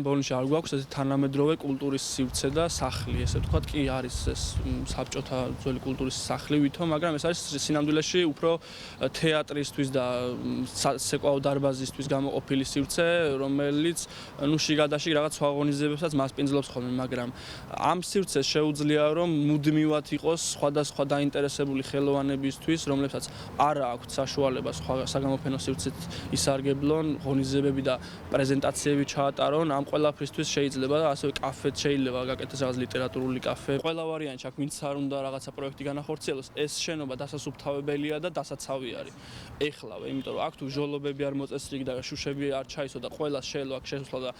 ბოლოში არ გვაქვს ეს თანამედროვე კულტურის სივრცე და სახლი, ესე ვთქვათ, კი არის ეს საბჭოთა ძველი კულტურის სახლი ვითომ, მაგრამ ეს არის სინამდვილეში უფრო თეატრისთვის და სეკვაო დარბაზისთვის გამოყოფილი სივრცე, რომელიც შიგადაშიგ რაღაც სხვა ღონისძიებებსაც მასპინძლობს ხოლმე, მაგრამ ამ სივრცეს შეუძლია რომ მუდმივად იყოს სხვადასხვა დაინტერესებული ხელოვანებისთვის, რომლებსაც არ აქვთ საშუალება სხვა საგამოფენო სივრცით ისარგებლონ, ღონისძიებები და პრეზენტაციები ჩაატარონ. ამ ყველაფრისთვის შეიძლება და ასევე კაფეც შეიძლება გაკეთდეს რაღაც ლიტერატურული კაფე. ყველა ვარიანტი აქ ვინც არ უნდა რაღაცა პროექტი განახორციელოს, ეს შენობა დასასუფთავებელია და დასაცავი არის. ეხლავე, იმიტომ რომ აქ თუ ჟოლობები არ მოწესრიგდა და შუშები არ ჩაისო და ყველას შეიძლება აქ შესვლა და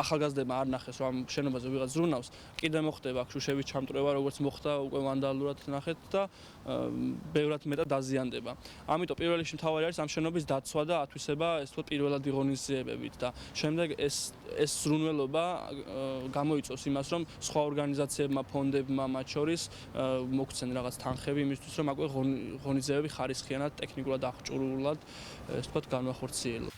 ახალგაზრდებმა არ ნახეს რომ ამ შენობაზე ვიღაც ზრუნავს, კიდე მოხდება აქ შუშების ჩამტვრევა, როგორც მოხდა უკვე ვანდალურად ნახეთ და ბევრად მეტად დაზიანდება. ამიტომ პირველ რიგში მთავარი არის ამ შენობის დაცვა და ათვისება, ეს თქო პირველადი ღონისძიებებით და შემდეგ ეს ზრუნველობა გამოიწვევს იმას, რომ სხვა ორგანიზაციებმა, ფონდებმა მათ შორის მოგცენ რაღაც თანხები იმისთვის, რომ აკვე ღონისძიებები ხარისხიანად, ტექნიკურად აღჭურვილად, ეს თქო განვახორციელონ.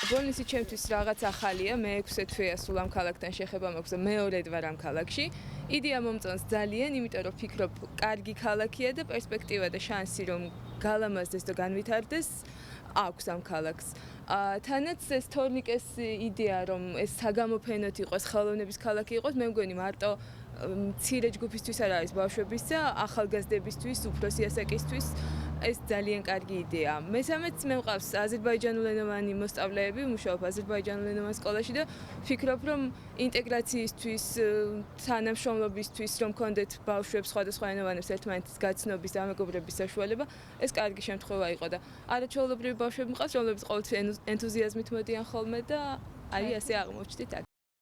ბოლნისი ჩემთვის რაღაც ახალია, მე 6 თვეა სულ ამ ქალაქთან შეხება მაქვს და მეორედ ვარ ამ ქალაქში. იდეა მომწონს ძალიან, იმიტომ რომ ფიქრობ, კარგი ქალაქია და პერსპექტივა და შანსი რომ გალამაზდეს და განვითარდეს აქვს ამ ქალაქს. თანაც ეს თორნიკეს იდეა რომ ეს საგამოფენოთ იყოს, ხელოვნების ქალაქი იყოს, მე მგონი მარტო მცირე ჯგუფისთვის არ არის, ბავშვების და ახალგაზრდებისთვის, უფროსი ასაკისთვის ეს ძალიან კარგი იდეაა. მესამეც მე მყავს აზერბაიჯანულენოვანი მოსწავლეები, ვმუშაობ აზერბაიჯანულენოვან სკოლაში და ვფიქრობ, რომ ინტეგრაციისთვის, თანამშრომლობისთვის, რომ კონდეთ ბავშვებს სხვადასხვა ენოვანებს ერთმანეთის გაცნობის და ამეგობრების საშუალება, ეს კარგი შემთხვევა იყო და არაჩვეულებრივი ბავშვები მყავს, რომლებიც ყოველთვის ენთუზიაზმით მოდიან ხოლმე და აი ასე აღმოჩნდით აქ.